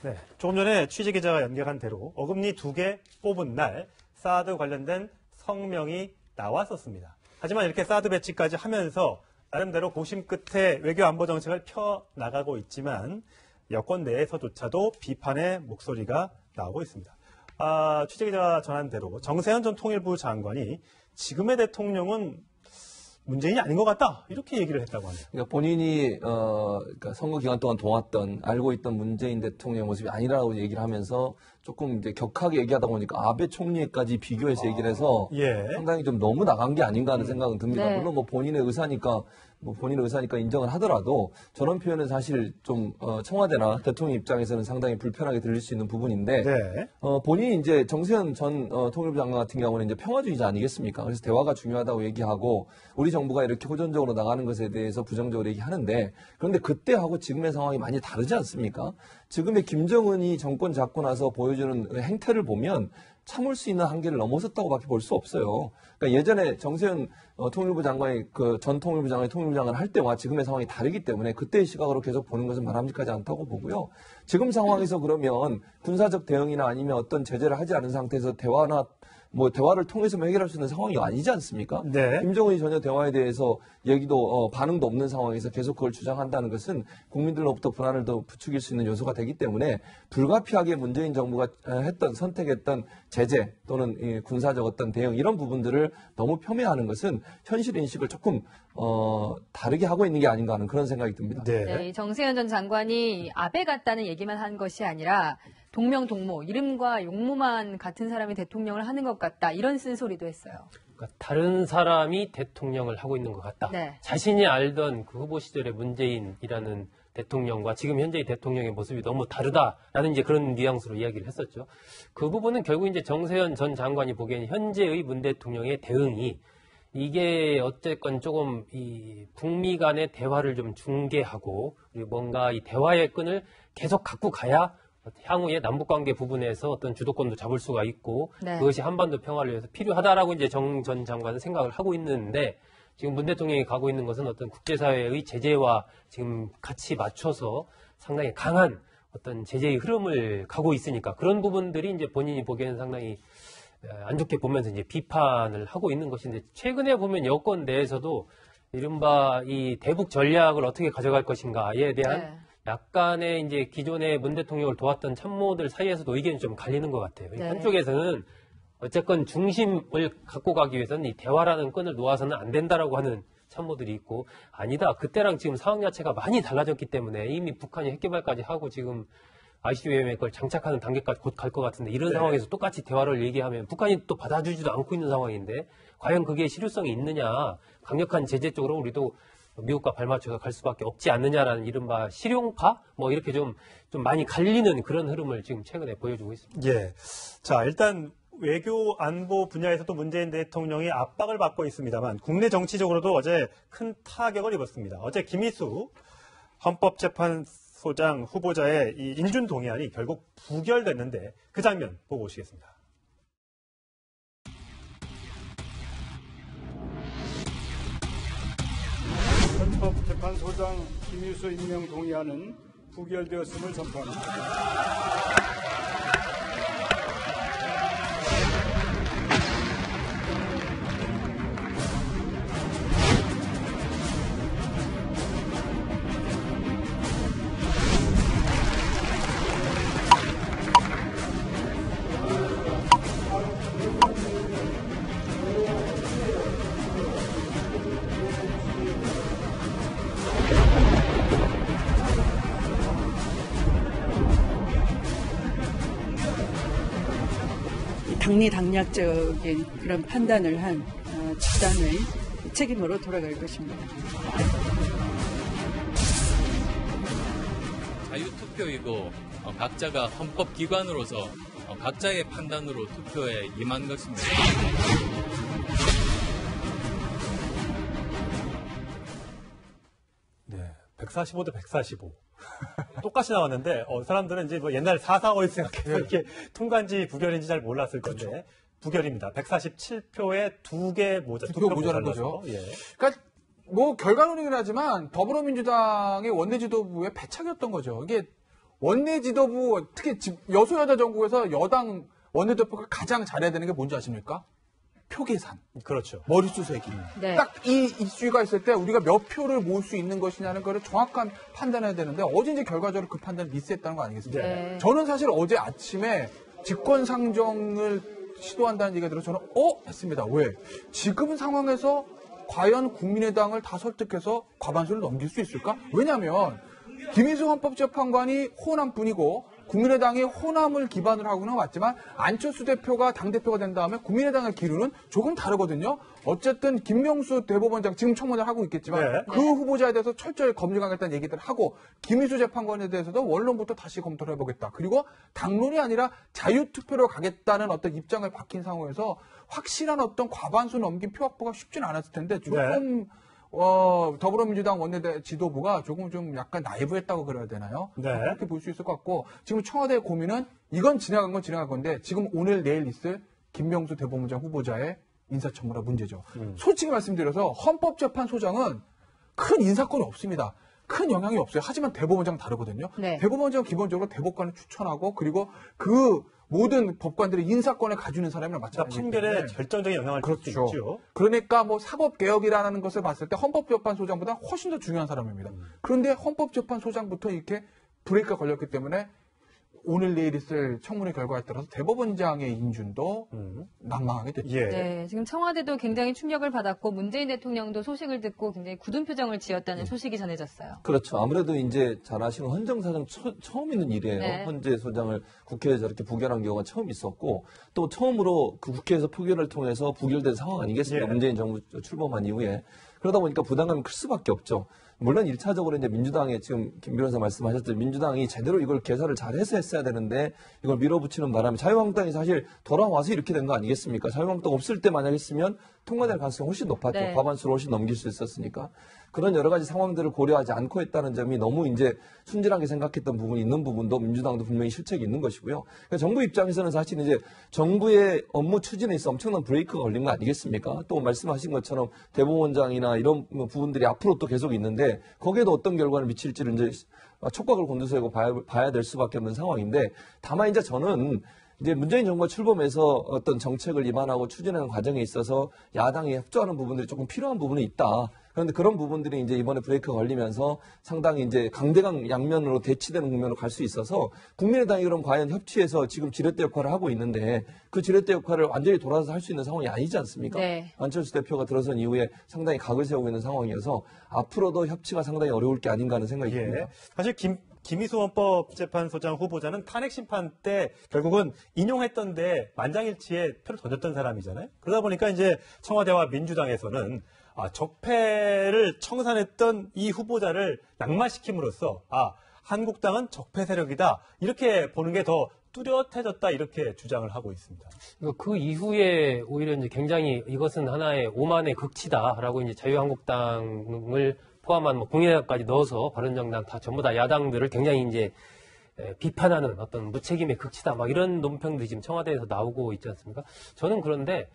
네, 조금 전에 취재기자가 연결한 대로 어금니 2개 뽑은 날 사드 관련된 성명이 나왔었습니다. 하지만 이렇게 사드 배치까지 하면서 나름대로 고심 끝에 외교 안보 정책을 펴나가고 있지만 여권 내에서조차도 비판의 목소리가 나오고 있습니다. 취재기자가 전한 대로 정세현 전 통일부 장관이 지금의 대통령은 문재인이 아닌 것 같다 이렇게 얘기를 했다고 하네요. 그러니까 본인이 그러니까 선거 기간 동안 도왔던 알고 있던 문재인 대통령 모습이 아니라고 얘기를 하면서 조금 이제 격하게 얘기하다 보니까 아베 총리까지 비교해서 얘기를 해서 상당히 좀 너무 나간 게 아닌가 하는 생각은 듭니다. 네. 물론 뭐 본인의 의사니까 인정을 하더라도 저런 표현은 사실 좀 청와대나 대통령 입장에서는 상당히 불편하게 들릴 수 있는 부분인데 본인이 이제 정세현 전 통일부 장관 같은 경우는 이제 평화주의자 아니겠습니까? 그래서 대화가 중요하다고 얘기하고 우리 정부가 이렇게 호전적으로 나가는 것에 대해서 부정적으로 얘기하는데 그런데 그때하고 지금의 상황이 많이 다르지 않습니까? 지금의 김정은이 정권 잡고 나서 보여주는 행태를 보면 참을 수 있는 한계를 넘어섰다고밖에 볼 수 없어요. 그러니까 예전에 정세현 통일부 장관이 전 통일부 장관이 통일부 장관을 할 때와 지금의 상황이 다르기 때문에 그때의 시각으로 계속 보는 것은 바람직하지 않다고 보고요. 지금 상황에서 그러면 군사적 대응이나 아니면 어떤 제재를 하지 않은 상태에서 대화를 통해서 해결할 수 있는 상황이 아니지 않습니까? 네. 김정은이 전혀 대화에 대해서 얘기도 반응도 없는 상황에서 계속 그걸 주장한다는 것은 국민들로부터 불안을 더 부추길 수 있는 요소가 되기 때문에 불가피하게 문재인 정부가 선택했던 제재 또는 이 군사적 어떤 대응 이런 부분들을 너무 폄훼하는 것은 현실 인식을 조금 다르게 하고 있는 게 아닌가 하는 그런 생각이 듭니다. 네, 정세현 전 장관이 아베 같다는 얘기만 한 것이 아니라 동명동모, 이름과 용모만 같은 사람이 대통령을 하는 것 같다. 이런 쓴소리도 했어요. 그러니까 다른 사람이 대통령을 하고 있는 것 같다. 네. 자신이 알던 그 후보 시절의 문재인이라는 대통령과 지금 현재의 대통령의 모습이 너무 다르다라는 이제 그런 뉘앙스로 이야기를 했었죠. 그 부분은 결국 이제 정세현 전 장관이 보기에는 현재의 문 대통령의 대응이 이게 어쨌건 조금 이 북미 간의 대화를 좀 중개하고 그리고 뭔가 이 대화의 끈을 계속 갖고 가야 향후에 남북관계 부분에서 어떤 주도권도 잡을 수가 있고 그것이 한반도 평화를 위해서 필요하다라고 이제 정 전 장관은 생각을 하고 있는데 지금 문 대통령이 가고 있는 것은 어떤 국제사회의 제재와 지금 같이 맞춰서 상당히 강한 어떤 제재의 흐름을 가고 있으니까 그런 부분들이 이제 본인이 보기에는 상당히 안 좋게 보면서 이제 비판을 하고 있는 것인데 최근에 보면 여권 내에서도 이른바 이 대북 전략을 어떻게 가져갈 것인가에 대한 약간의 이제 기존의 문 대통령을 도왔던 참모들 사이에서도 의견이 좀 갈리는 것 같아요. 한쪽에서는 어쨌건 중심을 갖고 가기 위해서는 이 대화라는 끈을 놓아서는 안 된다라고 하는 참모들이 있고 아니다. 그때랑 지금 상황 자체가 많이 달라졌기 때문에 이미 북한이 핵개발까지 하고 지금 ICBM에 그걸 장착하는 단계까지 곧 갈 것 같은데 이런 상황에서 똑같이 대화를 얘기하면 북한이 또 받아주지도 않고 있는 상황인데 과연 그게 실효성이 있느냐. 강력한 제재 쪽으로 우리도 미국과 발맞춰서 갈 수밖에 없지 않느냐라는 이른바 실용파? 뭐 이렇게 좀 많이 갈리는 그런 흐름을 지금 최근에 보여주고 있습니다. 예. 자, 일단 외교 안보 분야에서도 문재인 대통령이 압박을 받고 있습니다만 국내 정치적으로도 어제 큰 타격을 입었습니다. 어제 김희수 헌법재판소장 후보자의 이 인준 동의안이 결국 부결됐는데 그 장면 보고 오시겠습니다. 헌법재판소장 김희수 임명 동의안은 부결되었음을 선포합니다. 당리당략적인 그런 판단을 한 집단의 책임으로 돌아갈 것입니다. 자유투표이고 각자가 헌법기관으로서 각자의 판단으로 투표에 임한 것입니다. 네, 145 대 145. 똑같이 나왔는데 사람들은 이제 뭐 옛날 4.45를 생각해서 이렇게 통과인지 부결인지 잘 몰랐을 건데 그렇죠. 부결입니다. 147표에 2개 투표 모자란 거죠. 예. 그러니까 뭐 결과론이긴 하지만 더불어민주당의 원내지도부의 패착이었던 거죠. 이게 원내 지도부, 특히 여소야자 정국에서 여당 원내대표가 가장 잘해야 되는 게 뭔지 아십니까? 표 계산. 그렇죠. 머릿수 세기. 네. 딱 이 이슈가 있을 때 우리가 몇 표를 모을 수 있는 것이냐는 거를 정확한 판단해야 되는데 어제 이제 결과적으로 그 판단을 미스했다는 거 아니겠습니까? 네. 저는 사실 어제 아침에 직권 상정을 시도한다는 얘기가 들어서 저는 했습니다. 왜? 지금 상황에서 과연 국민의당을 다 설득해서 과반수를 넘길 수 있을까? 왜냐하면 김희수 헌법재판관이 호남 분이고 국민의당이 호남을 기반으로 하고는 맞지만 안철수 대표가 당대표가 된 다음에 국민의당의 기류는 조금 다르거든요. 어쨌든 김명수 대법원장 지금 청문회를 하고 있겠지만 네. 그 후보자에 대해서 철저히 검증하겠다는 얘기들을 하고 김희수 재판관에 대해서도 원론부터 다시 검토를 해보겠다. 그리고 당론이 아니라 자유투표로 가겠다는 어떤 입장을 밝힌 상황에서 확실한 어떤 과반수 넘긴 표 확보가 쉽지는 않았을 텐데 조금 더불어민주당 원내 지도부가 조금 좀 약간 나이브했다고 그래야 되나요? 네. 그렇게 볼 수 있을 것 같고 지금 청와대의 고민은 이건 지나간 건 지나갈 건데 지금 오늘 내일 있을 김명수 대법원장 후보자의 인사청문회 문제죠. 솔직히 말씀드려서 헌법재판소장은 큰 인사권이 없습니다. 큰 영향이 없어요. 하지만 대법원장 다르거든요. 네. 대법원장은 기본적으로 대법관을 추천하고 그리고 그 모든 법관들의 인사권을 가지고 있는 사람이랑 마찬가지입니다. 판결에 결정적인 영향을 줄 수 그렇죠. 있죠. 그러니까 뭐 사법개혁이라는 것을 봤을 때 헌법재판소장보다 훨씬 더 중요한 사람입니다. 그런데 헌법재판소장부터 이렇게 브레이크가 걸렸기 때문에 오늘 내일 있을 청문회 결과에 따라서 대법원장의 인준도 난망하게 됐죠. 예. 네, 지금 청와대도 굉장히 충격을 받았고 문재인 대통령도 소식을 듣고 굉장히 굳은 표정을 지었다는 소식이 전해졌어요. 그렇죠. 아무래도 이제 잘 아시는 헌정사상 처음 있는 일이에요. 네. 헌재 소장을 국회에서 저렇게 부결한 경우가 처음 있었고 또 처음으로 그 국회에서 표결을 통해서 부결된 상황 아니겠습니까? 예. 문재인 정부 출범한 이후에. 그러다 보니까 부담감이 클 수밖에 없죠. 물론 1차적으로 이제 민주당에 지금 김 변호사 말씀하셨듯이 민주당이 제대로 이걸 개사를 잘해서 했어야 되는데 이걸 밀어붙이는 바람에 자유한국당이 사실 돌아와서 이렇게 된 거 아니겠습니까? 자유한국당 없을 때 만약 했으면 통과될 가능성이 훨씬 높았죠. 네. 과반수를 훨씬 넘길 수 있었으니까. 그런 여러 가지 상황들을 고려하지 않고 했다는 점이 너무 이제 순진하게 생각했던 부분이 있는 부분도 민주당도 분명히 실책이 있는 것이고요. 그러니까 정부 입장에서는 사실 이제 정부의 업무 추진에 있어 엄청난 브레이크가 걸린 거 아니겠습니까? 또 말씀하신 것처럼 대법원장이나 이런 부분들이 앞으로 또 계속 있는데 거기에도 어떤 결과를 미칠지를 이제 촉각을 곤두세우고 봐야 될 수밖에 없는 상황인데 다만 이제 저는 이제 문재인 정부가 출범해서 어떤 정책을 입안하고 추진하는 과정에 있어서 야당이 협조하는 부분들이 조금 필요한 부분이 있다. 그런데 그런 부분들이 이제 이번에 브레이크가 걸리면서 상당히 이제 강대강 양면으로 대치되는 국면으로 갈 수 있어서 국민의당이 그럼 과연 협치해서 지금 지렛대 역할을 하고 있는데 그 지렛대 역할을 완전히 돌아서 할 수 있는 상황이 아니지 않습니까? 네. 안철수 대표가 들어선 이후에 상당히 각을 세우고 있는 상황이어서 앞으로도 협치가 상당히 어려울 게 아닌가 하는 생각이 예. 듭니다. 사실 김희수 헌법재판소장 후보자는 탄핵 심판 때 결국은 인용했던데 만장일치에 표를 던졌던 사람이잖아요. 그러다 보니까 이제 청와대와 민주당에서는 적폐를 청산했던 이 후보자를 낙마시킴으로써 한국당은 적폐 세력이다 이렇게 보는 게 더 뚜렷해졌다 이렇게 주장을 하고 있습니다. 그 이후에 오히려 이제 굉장히 이것은 하나의 오만의 극치다라고 이제 자유한국당을 포함한 국민의당까지 넣어서 바른정당 다 전부 다 야당들을 굉장히 이제 비판하는 어떤 무책임의 극치다 막 이런 논평들이 지금 청와대에서 나오고 있지 않습니까? 저는 그런데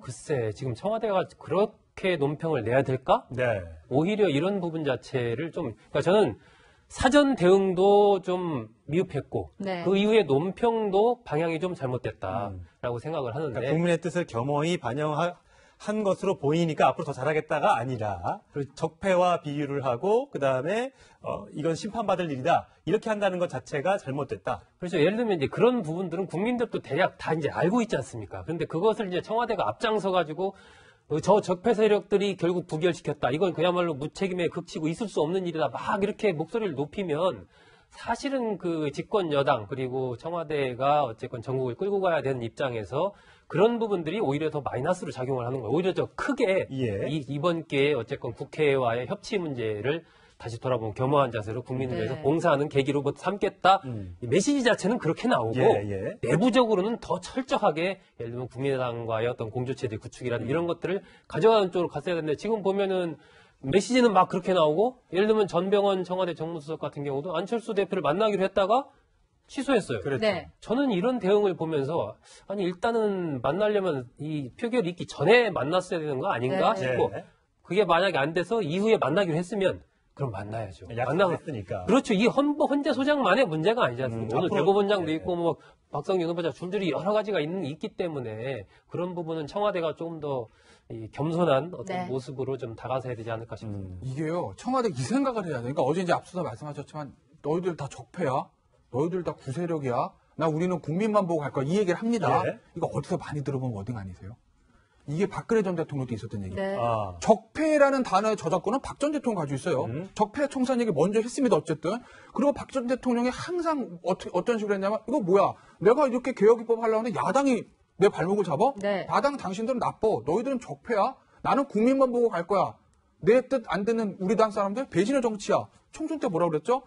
글쎄 지금 청와대가 그렇게 논평을 내야 될까? 네. 오히려 이런 부분 자체를 그러니까 저는 사전 대응도 좀 미흡했고 네. 그 이후에 논평도 방향이 좀 잘못됐다라고 생각을 하는데 그러니까 국민의 뜻을 겸허히 반영한 것으로 보이니까 앞으로 더 잘하겠다가 아니라 적폐와 비유를 하고 그다음에 이건 심판받을 일이다 이렇게 한다는 것 자체가 잘못됐다. 그렇죠. 예를 들면 이제 그런 부분들은 국민들도 대략 다 이제 알고 있지 않습니까? 그런데 그것을 이제 청와대가 앞장서 가지고 저 적폐 세력들이 결국 부결시켰다. 이건 그야말로 무책임의 극치고 있을 수 없는 일이다. 막 이렇게 목소리를 높이면 사실은 그 집권 여당 그리고 청와대가 어쨌건 전국을 끌고 가야 되는 입장에서 그런 부분들이 오히려 더 마이너스로 작용을 하는 거예요. 오히려 더 크게 예. 이번 기회에 어쨌건 국회와의 협치 문제를 다시 돌아보면 겸허한 자세로 국민을 위해서 네. 봉사하는 계기로 삼겠다. 이 메시지 자체는 그렇게 나오고 예. 내부적으로는 더 철저하게 예를 들면 국민의당과의 어떤 공조체제 구축이라든 이런 것들을 가져가는 쪽으로 갔어야 되는데 지금 보면은 메시지는 막 그렇게 나오고 예를 들면 전병헌 청와대 정무수석 같은 경우도 안철수 대표를 만나기로 했다가 취소했어요. 그렇죠. 네. 저는 이런 대응을 보면서 아니 일단은 만나려면 이 표결이 있기 전에 만났어야 되는 거 아닌가 네. 싶고 네. 그게 만약에 안 돼서 이후에 만나기로 했으면 그럼 만나야죠. 약속했으니까. 그렇죠. 이 헌재 소장만의 문제가 아니지 않습니까? 오늘 대법원장도 있고 뭐 박성균 후보자 줄줄이 여러 가지가 있기 때문에 그런 부분은 청와대가 조금 더 겸손한 어떤 모습으로 좀 다가서야 되지 않을까 싶습니다. 이게요, 청와대 이 생각을 해야 돼. 그러니까 어제 이제 앞서서 말씀하셨지만 너희들 다 적폐야, 너희들 다 구세력이야, 우리는 국민만 보고 갈 거야 이 얘기를 합니다. 이거 어디서 많이 들어본 워딩 아니세요? 이게 박근혜 전 대통령도 있었던 얘기예요. 적폐라는 단어의 저작권은 박 전 대통령 가지고 있어요. 적폐 청산 얘기 먼저 했습니다. 어쨌든. 그리고 박 전 대통령이 항상 어떤 식으로 했냐면 이거 뭐야. 내가 이렇게 개혁입법 하려고 하는데 야당이 내 발목을 잡아? 야당 당신들은 나빠. 너희들은 적폐야. 나는 국민만 보고 갈 거야. 내 뜻 안 듣는 우리 당 사람들 배신의 정치야. 총선 때 뭐라고 그랬죠?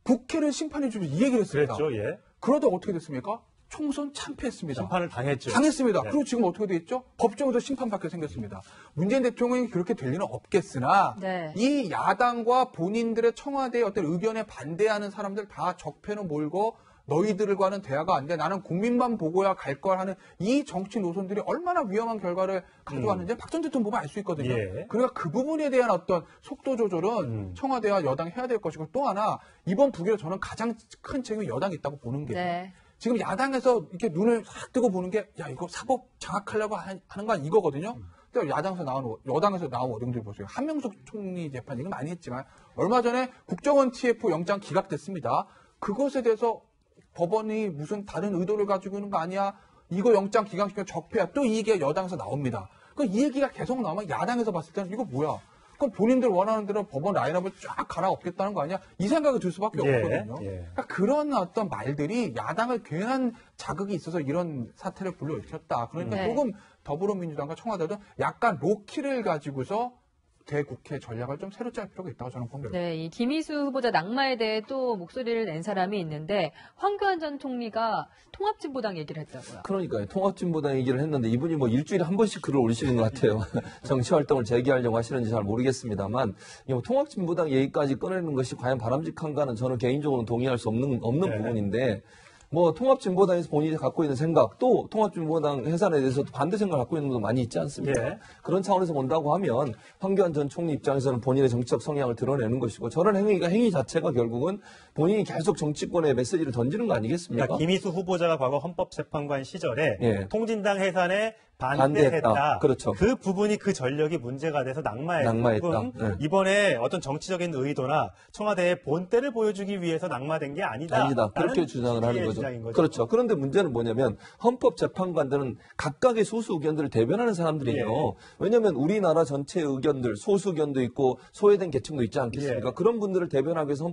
국회를 심판해 주지 이 얘기를 했습니다. 그랬죠. 예. 그러다 어떻게 됐습니까? 총선 참패했습니다. 심판을 당했죠. 당했습니다. 그리고 지금 어떻게 돼 있죠? 법정에서 심판받게 생겼습니다. 문재인 대통령이 그렇게 될 리는 없겠으나 이 야당과 본인들의 청와대의 어떤 의견에 반대하는 사람들 다 적폐로 몰고 너희들과는 대화가 안 돼. 나는 국민만 보고야 갈 걸 하는 이 정치 노선들이 얼마나 위험한 결과를 가져왔는지 박 전 대통령 보면 알 수 있거든요. 그러니까 그 부분에 대한 어떤 속도 조절은 청와대와 여당이 해야 될 것이고 또 하나 이번 부결에 저는 가장 큰 책임이 여당이 있다고 보는 게 지금 야당에서 이렇게 눈을 싹 뜨고 보는 게 야 이거 사법 장악하려고 하는 건 이거거든요. 여당에서 나온 워딩들 보세요. 한명숙 총리 재판 이거 많이 했지만 얼마 전에 국정원 TF 영장 기각됐습니다. 그것에 대해서 법원이 무슨 다른 의도를 가지고 있는 거 아니야? 이거 영장 기각시키면 적폐야. 또 이 얘기가 여당에서 나옵니다. 이 얘기가 계속 나오면 야당에서 봤을 때는 이거 뭐야? 그럼 본인들 원하는 대로 법원 라인업을 쫙 갈아엎겠다는 거 아니야? 이 생각이 들 수밖에 없거든요. 그러니까 그런 어떤 말들이 야당을 괜한 자극이 있어서 이런 사태를 불러일으켰다. 그러니까 조금 더불어민주당과 청와대도 약간 로키를 가지고서 대국회 전략을 좀 새로 짤 필요가 있다고 저는 봅니다. 이 김희수 후보자 낙마에 대해 또 목소리를 낸 사람이 있는데 황교안 전 총리가 통합진보당 얘기를 했다고요. 그러니까요. 통합진보당 얘기를 했는데 이분이 뭐 일주일에 한 번씩 글을 올리시는 것 같아요. 정치활동을 재개하려고 하시는지 잘 모르겠습니다만 통합진보당 얘기까지 꺼내는 것이 과연 바람직한가는 저는 개인적으로는 동의할 수 없는 부분인데 통합진보당에서 본인이 갖고 있는 생각, 또 통합진보당 해산에 대해서도 반대 생각을 갖고 있는 분도 많이 있지 않습니까? 그런 차원에서 본다고 하면 황교안 전 총리 입장에서는 본인의 정치적 성향을 드러내는 것이고 저런 행위 자체가 결국은 본인이 계속 정치권에 메시지를 던지는 거 아니겠습니까? 그러니까 김희수 후보자가 과거 헌법재판관 시절에 통진당 해산에 반대했다. 그렇죠. 그 부분이 그 전력이 문제가 돼서 낙마했다. 이번에 어떤 정치적인 의도나 청와대의 본때를 보여주기 위해서 낙마된 게 아니다. 그렇게 주장을 하는 거죠. 그렇죠. 그런데 문제는 뭐냐면 헌법재판관들은 각각의 소수 의견들을 대변하는 사람들이에요. 왜냐하면 우리나라 전체 의견들, 소수 의견도 있고 소외된 계층도 있지 않겠습니까? 그런 분들을 대변하기 위해서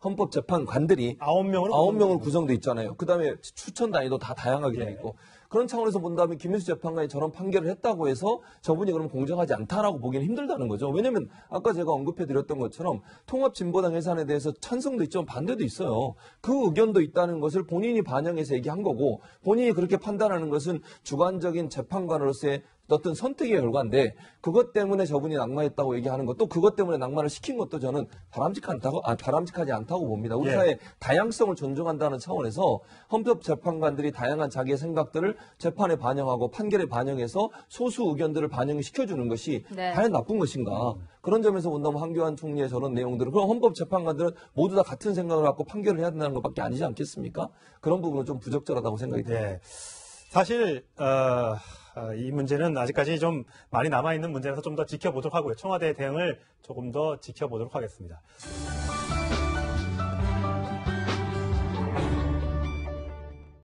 헌법재판관들이 9명으로 구성돼 있잖아요. 그다음에 추천 단위도 다 다양하게 돼 있고. 그런 차원에서 본다면 김희수 재판관이 저런 판결을 했다고 해서 저분이 그러면 공정하지 않다라고 보기는 힘들다는 거죠. 왜냐하면 아까 제가 언급해드렸던 것처럼 통합진보당 해산에 대해서 찬성도 있지만 반대도 있어요. 그 의견도 있다는 것을 본인이 반영해서 얘기한 거고 본인이 그렇게 판단하는 것은 주관적인 재판관으로서의 어떤 선택의 결과인데 그것 때문에 저분이 낙마했다고 얘기하는 것도 그것 때문에 낙마를 시킨 것도 저는 바람직하지 않다고 봅니다. 우리 사회의 다양성을 존중한다는 차원에서 헌법재판관들이 다양한 자기의 생각들을 재판에 반영하고 판결에 반영해서 소수 의견들을 반영시켜주는 것이 과연 나쁜 것인가. 그런 점에서 본다면 황교안 총리의 저런 내용들은 그럼 헌법재판관들은 모두 다 같은 생각을 갖고 판결을 해야 된다는 것밖에 아니지 않겠습니까? 그런 부분은 좀 부적절하다고 생각이 듭니다. 사실 이 문제는 아직까지 좀 많이 남아있는 문제라서 좀 더 지켜보도록 하고요. 청와대의 대응을 조금 더 지켜보도록 하겠습니다.